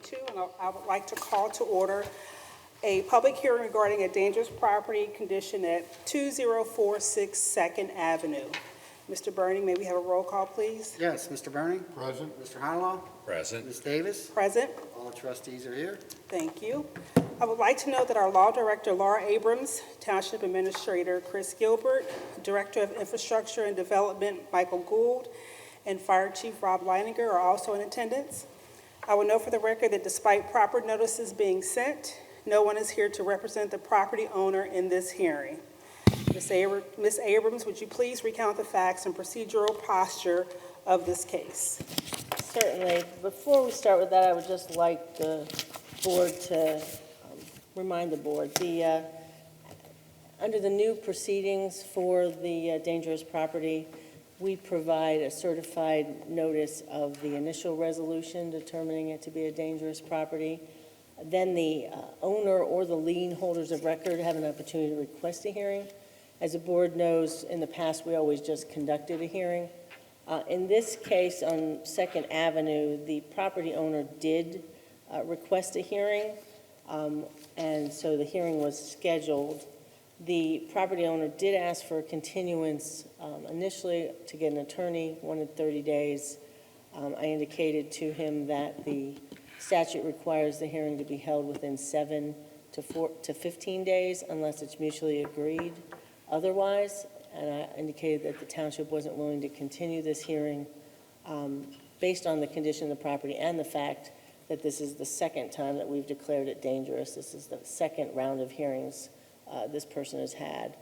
22, and I would like to call to order a public hearing regarding a dangerous property condition at 2046 Second Avenue. Mr. Burning, may we have a roll call, please? Yes, Mr. Burning? Present. Mr. Honolaw? Present. Ms. Davis? Present. All trustees are here. Thank you. I would like to note that our Law Director, Laura Abrams, Township Administrator, Chris Gilbert, Director of Infrastructure and Development, Michael Gould, and Fire Chief Rob Leininger are also in attendance. I will note for the record that despite proper notices being sent, no one is here to represent the property owner in this hearing. Ms. Abrams, would you please recount the facts and procedural posture of this case? Certainly. Before we start with that, I would just like the board to remind the board, under the new proceedings for the dangerous property, we provide a certified notice of the initial resolution determining it to be a dangerous property. Then the owner or the lien holders of record have an opportunity to request a hearing. As the board knows, in the past, we always just conducted a hearing. In this case, on 2nd Avenue, the property owner did request a hearing, and so the hearing was scheduled. The property owner did ask for a continuance initially to get an attorney, wanted 30 days. I indicated to him that the statute requires the hearing to be held within 7 to 15 days unless it's mutually agreed otherwise, and I indicated that the township wasn't willing to continue this hearing based on the condition of the property and the fact that this is the second time that we've declared it dangerous. This is the second round of hearings this person has had.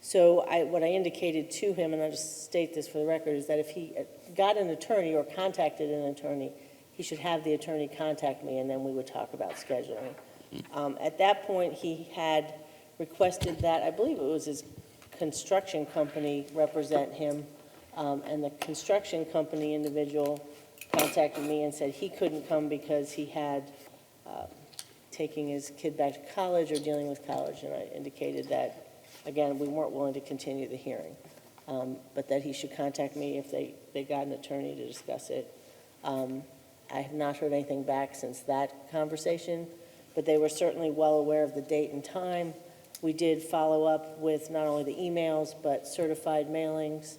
So what I indicated to him, and I'll just state this for the record, is that if he got an attorney or contacted an attorney, he should have the attorney contact me, and then we would talk about scheduling. At that point, he had requested that, I believe it was his construction company represent him, and the construction company individual contacted me and said he couldn't come because he had taking his kid back to college or dealing with college, and I indicated that, again, we weren't willing to continue the hearing, but that he should contact me if they got an attorney to discuss it. I have not heard anything back since that conversation, but they were certainly well aware of the date and time. We did follow up with not only the emails, but certified mailings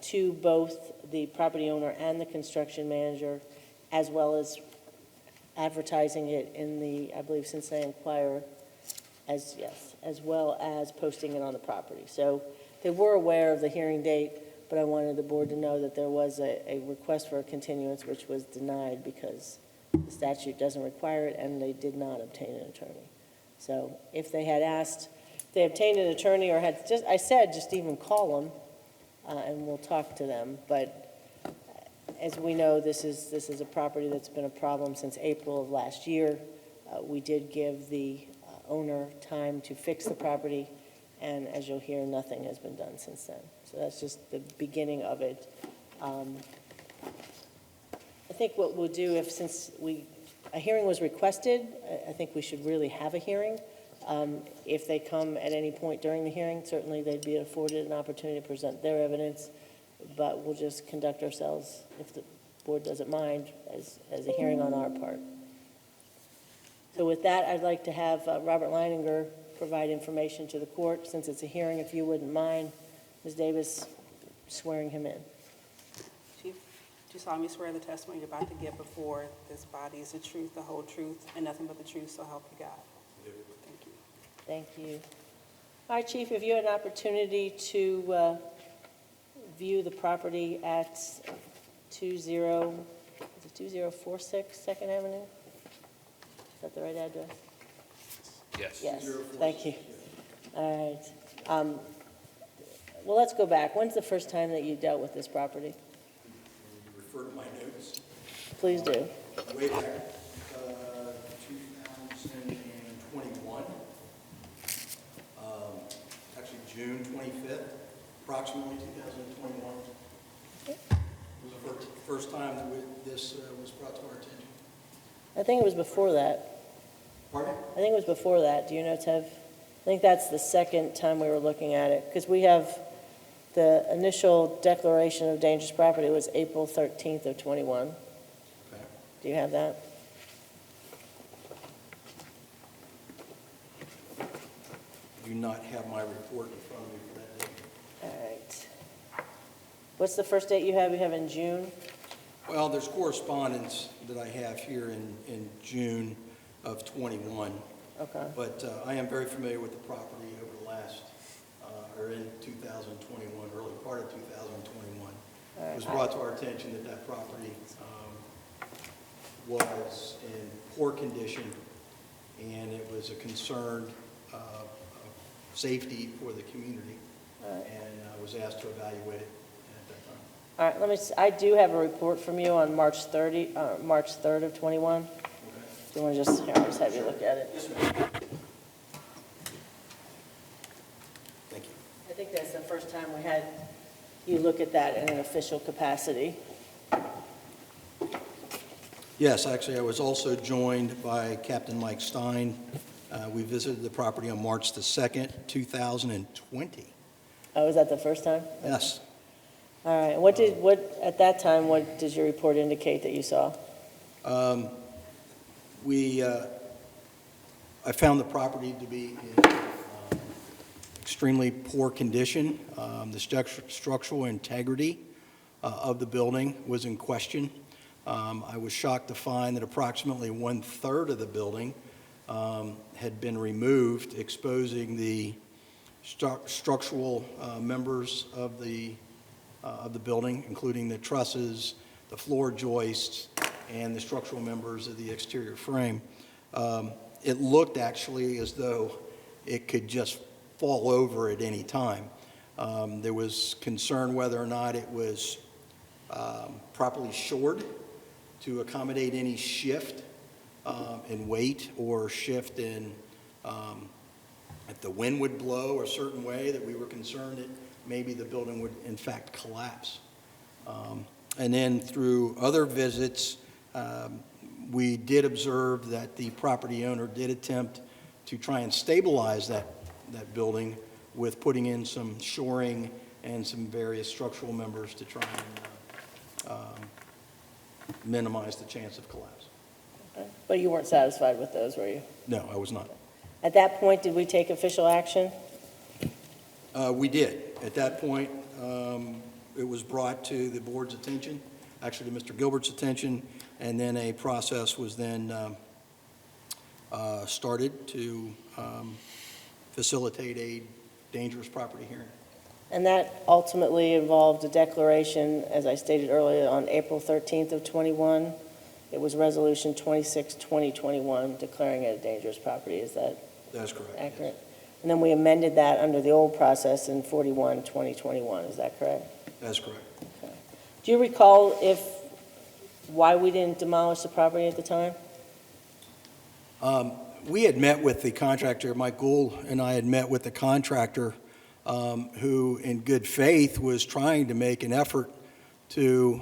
to both the property owner and the construction manager, as well as advertising it in the, I believe, Cincinnati Enquirer, as well as posting it on the property. So they were aware of the hearing date, but I wanted the board to know that there was a request for a continuance, which was denied because the statute doesn't require it, and they did not obtain an attorney. So if they had asked, if they obtained an attorney or had just, I said just even call them, and we'll talk to them. But as we know, this is a property that's been a problem since April of last year. We did give the owner time to fix the property, and as you'll hear, nothing has been done since then. So that's just the beginning of it. I think what we'll do, since a hearing was requested, I think we should really have a hearing. If they come at any point during the hearing, certainly they'd be afforded an opportunity to present their evidence, but we'll just conduct ourselves, if the board doesn't mind, as a hearing on our part. So with that, I'd like to have Robert Leininger provide information to the court. Since it's a hearing, if you wouldn't mind, Ms. Davis swearing him in. Chief, do you solemnly swear the testimony you're about to give before this body is the truth, the whole truth, and nothing but the truth, so help you God? Thank you. Thank you. All right, Chief, if you had an opportunity to view the property at 2046 Second Avenue? Is that the right address? Yes. Yes, thank you. All right. Well, let's go back. When's the first time that you dealt with this property? You refer to my notes. Please do. Way back, 2021. Actually, June 25th, approximately 2021. Okay. It was the first time that this was brought to our attention. I think it was before that. Pardon? I think it was before that. Do your notes have? I think that's the second time we were looking at it, because we have the initial declaration of dangerous property was April 13th of 21. Okay. Do you have that? do not have my report in front of me for that date. All right. What's the first date you have? You have in June? Well, there's correspondence that I have here in June of '21, Okay. but I am very familiar with the property over the last, or in 2021, early part of 2021. All right. It was brought to our attention that that property was in poor condition, and it was a concern of safety for the community, All right. and I was asked to evaluate it at that time. All right, I do have a report from you on March 3rd of '21. Do you want to just, here, I'll just have you look at it. Yes, ma'am. Thank you. I think that's the first time we had you look at that in an official capacity. Yes, actually, I was also joined by Captain Mike Stein. We visited the property on March the 2nd, 2020. Oh, was that the first time? Yes. All right, at that time, what did your report indicate that you saw? I found the property to be in extremely poor condition. The structural integrity of the building was in question. I was shocked to find that approximately 1/3 of the building had been removed, exposing the structural members of the building, including the trusses, the floor joists, and the structural members of the exterior frame. It looked actually as though it could just fall over at any time. There was concern whether or not it was properly shored to accommodate any shift in weight or shift in if the wind would blow a certain way, that we were concerned that maybe the building would in fact collapse. And then through other visits, we did observe that the property owner did attempt to try and stabilize that building with putting in some shoring and some various structural members to try and minimize the chance of collapse. Okay. But you weren't satisfied with those, were you? No, I was not. At that point, did we take official action? We did. At that point, it was brought to the board's attention, actually to Mr. Gilbert's attention, and then a process was then started to facilitate a dangerous property hearing. And that ultimately involved a declaration, as I stated earlier, on April 13th of '21. It was Resolution 26/2021, declaring it a dangerous property. Is that That is correct. accurate? And then we amended that under the old process in 41/2021. Is that correct? That is correct. Do you recall why we didn't demolish the property at the time? We had met with the contractor, Mike Gould and I had met with the contractor who, in good faith, was trying to make an effort to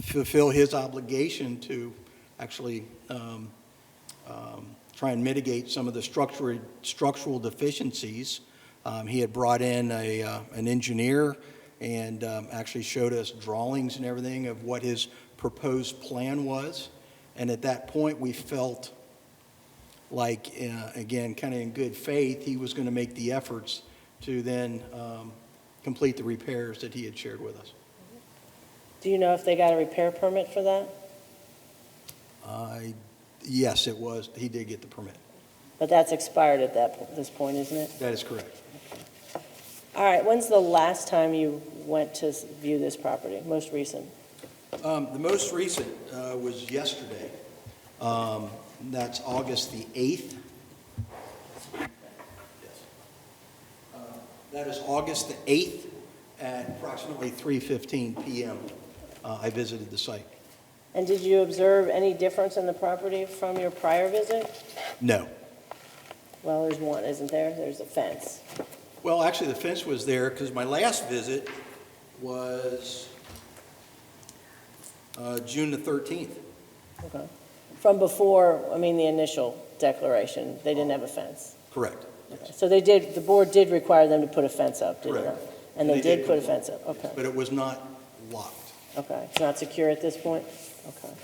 fulfill his obligation to actually try and mitigate some of the structural deficiencies. He had brought in an engineer and actually showed us drawings and everything of what his proposed plan was. And at that point, we felt like, again, kind of in good faith, he was going to make the efforts to then complete the repairs that he had shared with us. Do you know if they got a repair permit for that? Yes, it was. He did get the permit. But that's expired at this point, isn't it? That is correct. All right, when's the last time you went to view this property, most recent? The most recent was yesterday. That's August the 8th. Yes. That is August the 8th at approximately 3:15 p.m. I visited the site. And did you observe any difference in the property from your prior visit? No. Well, there's one, isn't there? There's a fence. Well, actually, the fence was there because my last visit was June the 13th. Okay. From before, the initial declaration, they didn't have a fence. Correct. Okay. So the board did require them to put a fence up, did it not? Correct. And they did put a one. fence up, okay. But it was not locked. Okay, it's not secure at this point? Okay.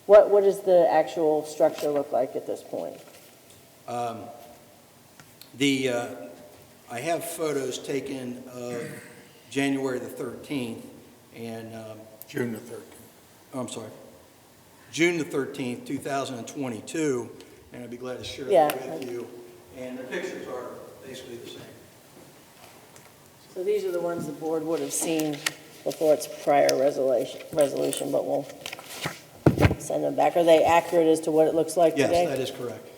What does the actual structure look like at this point? I have photos taken of January the 13th and, June the 13th. I'm sorry, June the 13th, 2022, and I'd be glad to share Yeah. that with you. And the pictures are basically the same. So these are the ones the board would have seen before its prior resolution, but we'll send them back. Are they accurate as to what it looks like today? Yes, that is correct.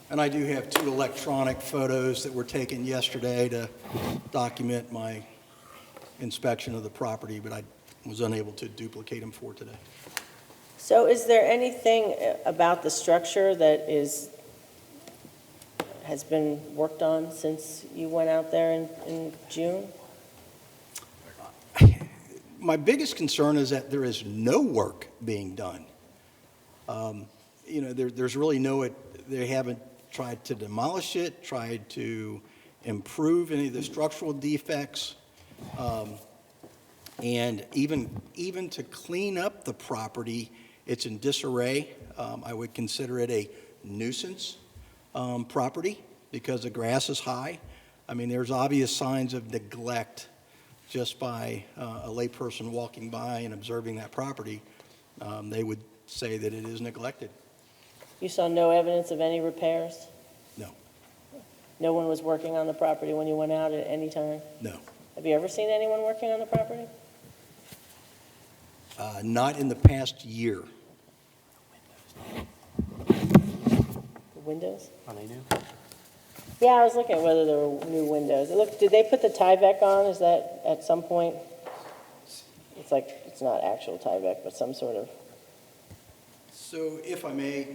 And I do have 2 electronic photos that were taken yesterday to document my inspection of the property, but I was unable to duplicate them for today. So is there anything about the structure that has been worked on since you went out there in June? My biggest concern is that there is no work being done. There's really they haven't tried to demolish it, tried to improve any of the structural defects, and even to clean up the property, it's in disarray. I would consider it a nuisance property because the grass is high. I mean, there's obvious signs of neglect just by a layperson walking by and observing that property. They would say that it is neglected. You saw no evidence of any repairs? No. No one was working on the property when you went out at any time? No. Have you ever seen anyone working on the property? Not in the past year. The windows? Are they new? Yeah, I was looking at whether there were new windows. Did they put the Tyvek on? Is that at some point? It's like, it's not actual Tyvek, but some sort of. So if I may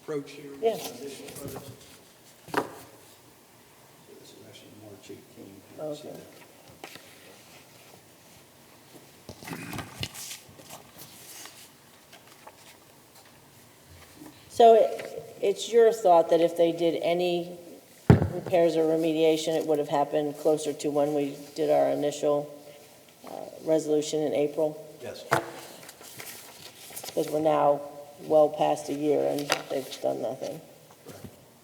approach here. with Yeah. some additional photos. So this is actually March 18th. Oh, okay. So it's your thought that if they did any repairs or remediation, it would have happened closer to when we did our initial resolution in April? Yes. Because we're now well past a year and they've done nothing.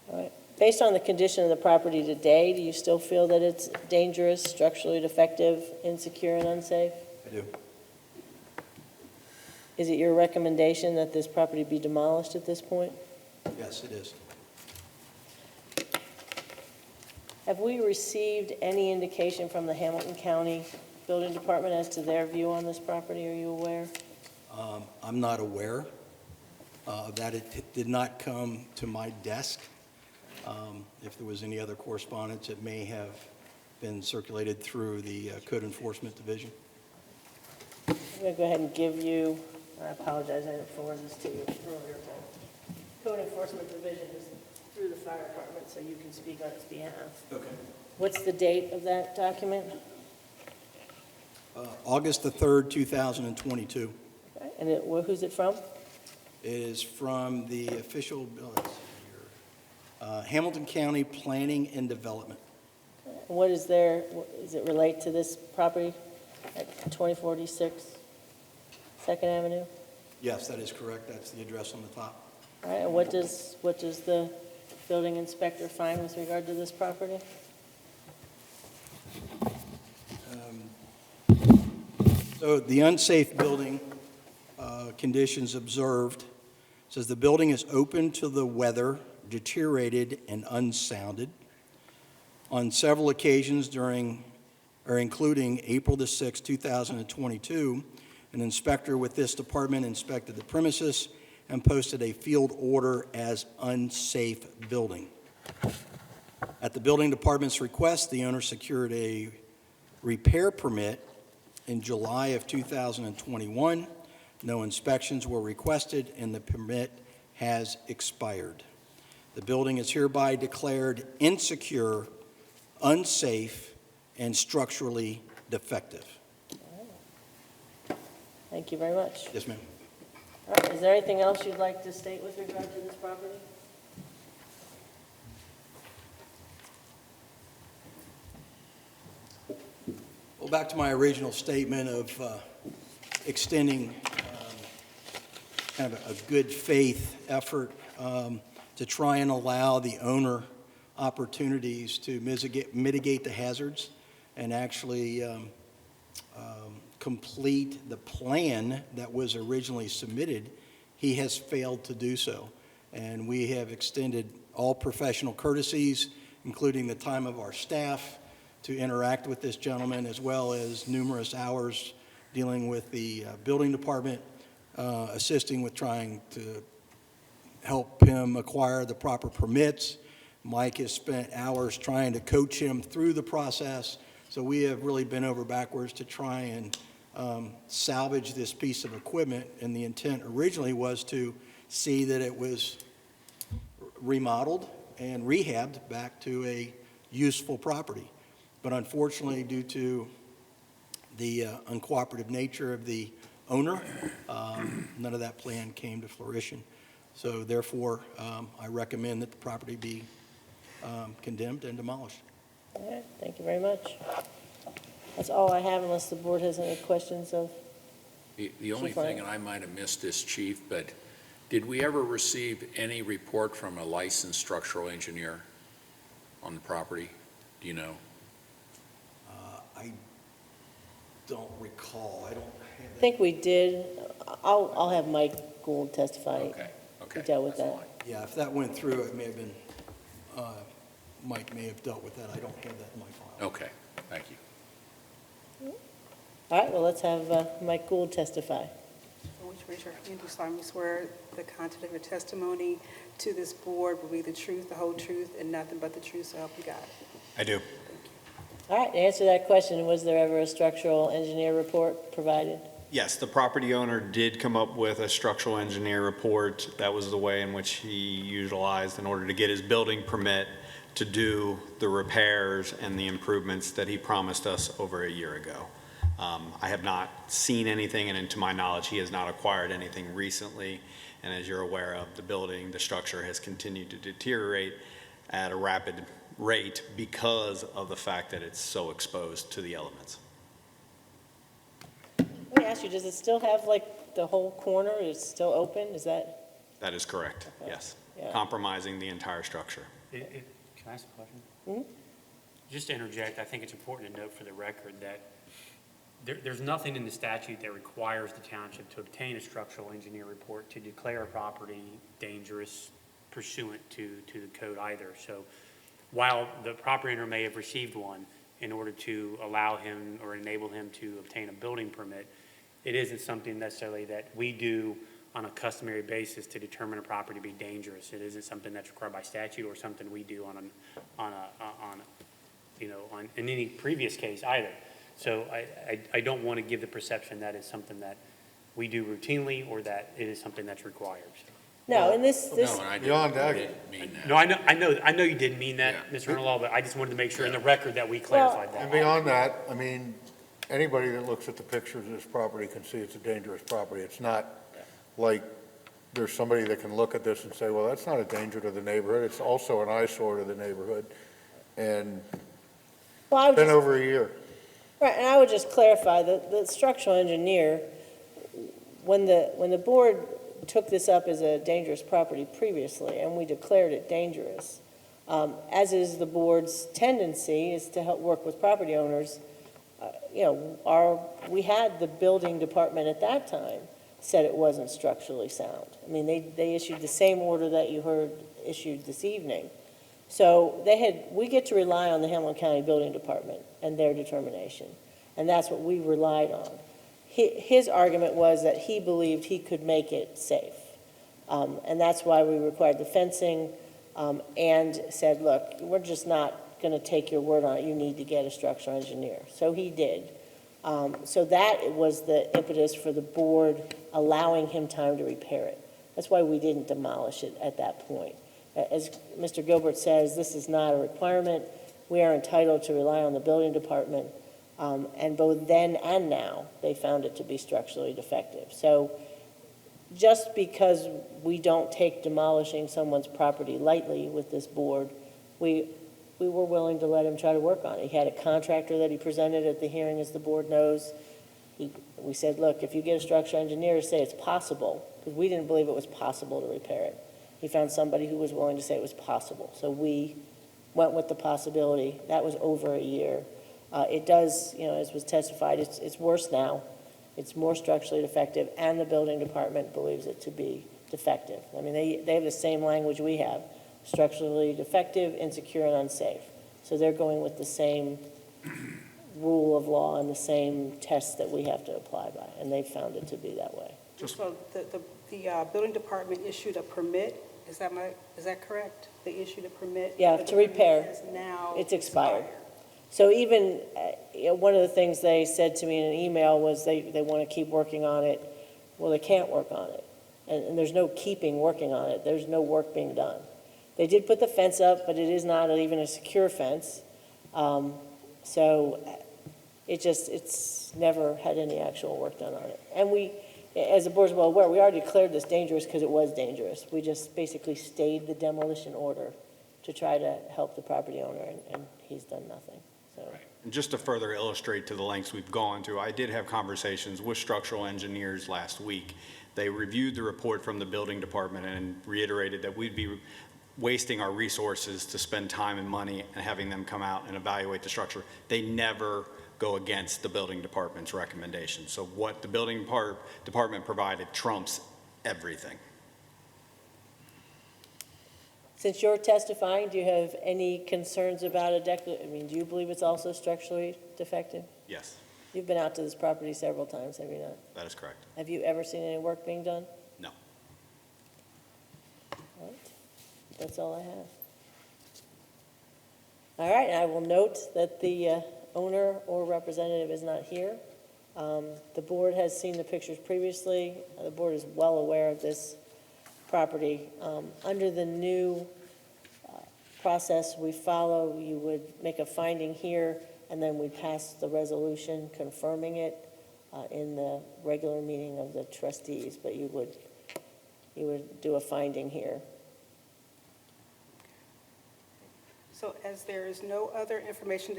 All right. Based on the condition of the property today, do you still feel that it's dangerous, structurally defective, insecure, and unsafe? I do. Is it your recommendation that this property be demolished at this point? Yes, it is. Have we received any indication from the Hamilton County Building Department as to their view on this property? Are you aware? I'm not aware that it did not come to my desk. If there was any other correspondence, it may have been circulated through the Code Enforcement Division. I'm going to go ahead and give you, I apologize, I didn't forward this to you earlier. Code Enforcement Division is through the fire department, so you can speak on its behalf. Okay. What's the date of that document? August the 3rd, 2022. Okay. And who's it from? It is from the official, let's see here, Hamilton County Planning and Development. What is there, does it relate to this property at 2046 Second Avenue? Yes, that is correct. That's the address on the top. All right, and what does the building inspector find with regard to this property? So the unsafe building conditions observed says the building is open to the weather, deteriorated, and unsounded. On several occasions including April the 6th, 2022, an inspector with this department inspected the premises and posted a field order as unsafe building. At the building department's request, the owner secured a repair permit in July of 2021. No inspections were requested, and the permit has expired. The building is hereby declared insecure, unsafe, and structurally defective. Thank you very much. Yes, ma'am. All right, is there anything else you'd like to state with regard to this property? Well, back to my original statement of extending kind of a good faith effort to try and allow the owner opportunities to mitigate the hazards and actually complete the plan that was originally submitted. He has failed to do so. And we have extended all professional courtesies, including the time of our staff, to interact with this gentleman, as well as numerous hours dealing with the building department, assisting with trying to help him acquire the proper permits. Mike has spent hours trying to coach him through the process. So we have really been over backwards to try and salvage this piece of equipment. And the intent originally was to see that it was remodeled and rehabbed back to a useful property. But unfortunately, due to the uncooperative nature of the owner, none of that plan came to fruition. So therefore, I recommend that the property be condemned and demolished. All right, thank you very much. That's all I have unless the board has any questions of. The only Chief Ryan. thing, and I might have missed this, Chief, but did we ever receive any report from a licensed structural engineer on the property? Do you know? I don't recall. I don't have I that. think we did. I'll have Mike Gould testify. Okay, okay. He dealt with that's that. fine. Yeah, if that went through, it may have been, Mike may have dealt with that. I don't have that in my file. Okay, thank you. All right, well, let's have Mike Gould testify. Would you raise your hand? Do you solemnly swear the content of your testimony to this board will be the truth, the whole truth, and nothing but the truth, so help you God? I do. All right, to answer that question, was there ever a structural engineer report provided? Yes, the property owner did come up with a structural engineer report. That was the way in which he utilized in order to get his building permit to do the repairs and the improvements that he promised us over a year ago. I have not seen anything, and to my knowledge, he has not acquired anything recently. And as you're aware of, the building, the structure has continued to deteriorate at a rapid rate because of the fact that it's so exposed to the elements. Let me ask you, does it still have like the whole corner is still open? Is that? That is correct, yes. Yeah. Compromising the entire structure. Can I ask a question? Mhm. Just to interject, I think it's important to note for the record that there's nothing in the statute that requires the township to obtain a structural engineer report to declare a property dangerous pursuant to the code either. So while the property owner may have received one in order to allow him or enable him to obtain a building permit, it isn't something necessarily that we do on a customary basis to determine a property to be dangerous. It isn't something that's required by statute or something we do in any previous case either. So I don't want to give the perception that it's something that we do routinely or that it is something that's required. No, and this, No, and I didn't mean that. No, I know you didn't mean that, Yeah. Mr. Earnlaw, but I just wanted to make sure in the record that we clarified And that. beyond that, I mean, anybody that looks at the pictures of this property can see it's a dangerous property. It's not like there's somebody that can look at this and say, well, that's not a danger to the neighborhood. It's also an eyesore to the neighborhood. And well, I would it's been just, over a year. right, and I would just clarify that the structural engineer, when the board took this up as a dangerous property previously, and we declared it dangerous, as is the board's tendency, is to help work with property owners. We had the building department at that time said it wasn't structurally sound. I mean, they issued the same order that you heard issued this evening. So we get to rely on the Hamilton County Building Department and their determination, and that's what we relied on. His argument was that he believed he could make it safe, and that's why we required the fencing and said, look, we're just not going to take your word on it. You need to get a structural engineer. So he did. So that was the impetus for the board allowing him time to repair it. That's why we didn't demolish it at that point. As Mr. Gilbert says, this is not a requirement. We are entitled to rely on the building department. And both then and now, they found it to be structurally defective. So just because we don't take demolishing someone's property lightly with this board, we were willing to let him try to work on it. He had a contractor that he presented at the hearing, as the board knows. We said, look, if you get a structural engineer to say it's possible, because we didn't believe it was possible to repair it. He found somebody who was willing to say it was possible. So we went with the possibility. That was over a year. It does, as was testified, it's worse now. It's more structurally defective, and the building department believes it to be defective. I mean, they have the same language we have, structurally defective, insecure, and unsafe. So they're going with the same rule of law and the same tests that we have to apply by, and they found it to be that way. So the building department issued a permit, is that correct? They issued a permit? Yeah, but to the permit repair. is now It's expired. So even, one of the things they said to me in an email was they want to keep working on it. Well, they can't work on it. And there's no keeping working on it. There's no work being done. They did put the fence up, but it is not even a secure fence. So it's never had any actual work done on it. And we, as the board's well aware, we already declared this dangerous because it was dangerous. We just basically stayed the demolition order to try to help the property owner, and he's done nothing, so. And just to further illustrate to the lengths we've gone to, I did have conversations with structural engineers last week. They reviewed the report from the building department and reiterated that we'd be wasting our resources to spend time and money and having them come out and evaluate the structure. They never go against the building department's recommendation. So what the building department provided trumps everything. Since you're testifying, do you have any concerns about a deck? I mean, do you believe it's also structurally defective? Yes, You've been out to this property several times, have you not? that is correct. Have you ever seen any work being done? No. All right, that's all I have. All right, and I will note that the owner or representative is not here. The board has seen the pictures previously. The board is well aware of this property. Under the new process we follow, you would make a finding here, and then we pass the resolution confirming it in the regular meeting of the trustees, but you would do a finding here. So as there is no other information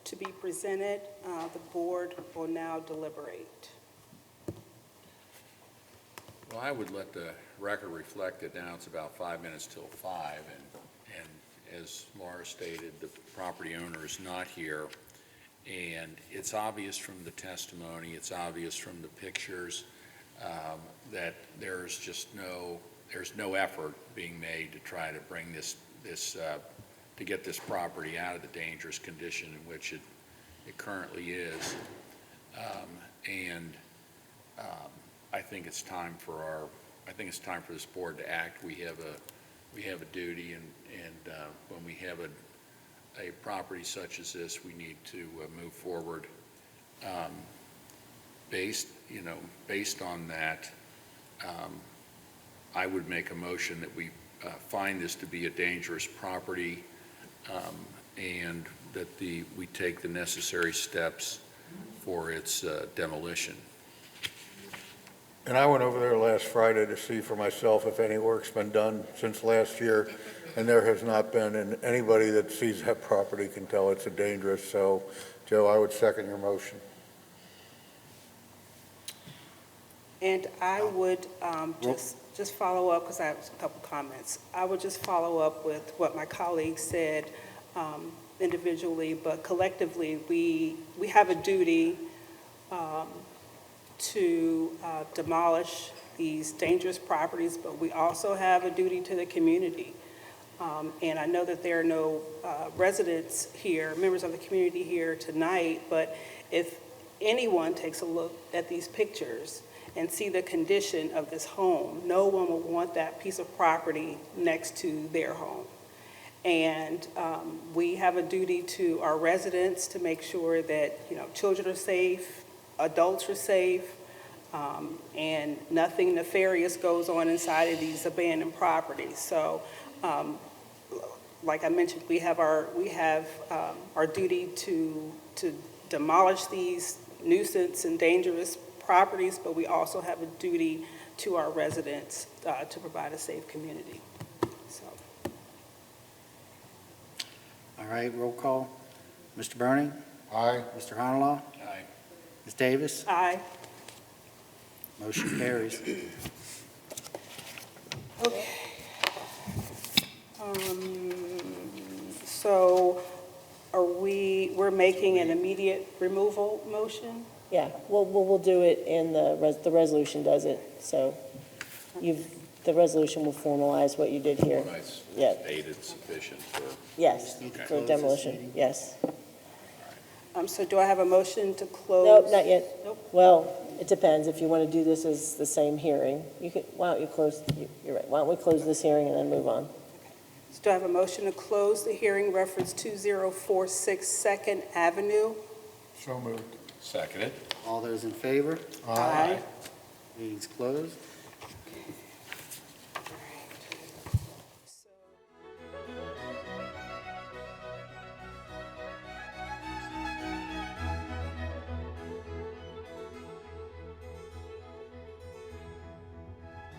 to be presented, the board will now deliberate. Well, I would let the record reflect that now it's about 5 minutes till 5, and as Laura stated, the property owner is not here, and it's obvious from the testimony, it's obvious from the pictures, that there's no effort being made to try to bring to get this property out of the dangerous condition in which it currently is. I think it's time for this board to act. We have a duty, and when we have a property such as this, we need to move forward. Based on that, I would make a motion that we find this to be a dangerous property, and that we take the necessary steps for its demolition. And I went over there last Friday to see for myself if any work's been done since last year, and there has not been, and anybody that sees that property can tell it's a dangerous. So, Joe, I would second your motion. And I would just follow up, because I have a couple comments. I would just follow up with what my colleagues said individually, but collectively, we have a duty to demolish these dangerous properties, but we also have a duty to the community. And I know that there are no residents here, members of the community here tonight, but if anyone takes a look at these pictures and see the condition of this home, no one will want that piece of property next to their home. And we have a duty to our residents to make sure that, children are safe, adults are safe, and nothing nefarious goes on inside of these abandoned properties. So, like I mentioned, we have our duty to demolish these nuisance and dangerous properties, but we also have a duty to our residents to provide a safe community. So. All right, roll call. Mr. Burning? Aye. Mr. Honolaw? Aye. Ms. Davis? Aye. Motion carries. Okay. So we're making an immediate removal motion? Yeah, we'll do it in the resolution does it, so the resolution will formalize what you did here. Nice. Yeah. Dated sufficient for, Yes, Need to for close this demolition, meeting? yes. So do I have a motion to close? Nope, not yet. Nope. Well, it depends, if you want to do this as the same hearing, why don't you close, you're right, why don't we close this hearing and then move on? So do I have a motion to close the hearing reference 2046 Second Avenue? So moved. seconded. All those in favor? Aye. Meeting's closed.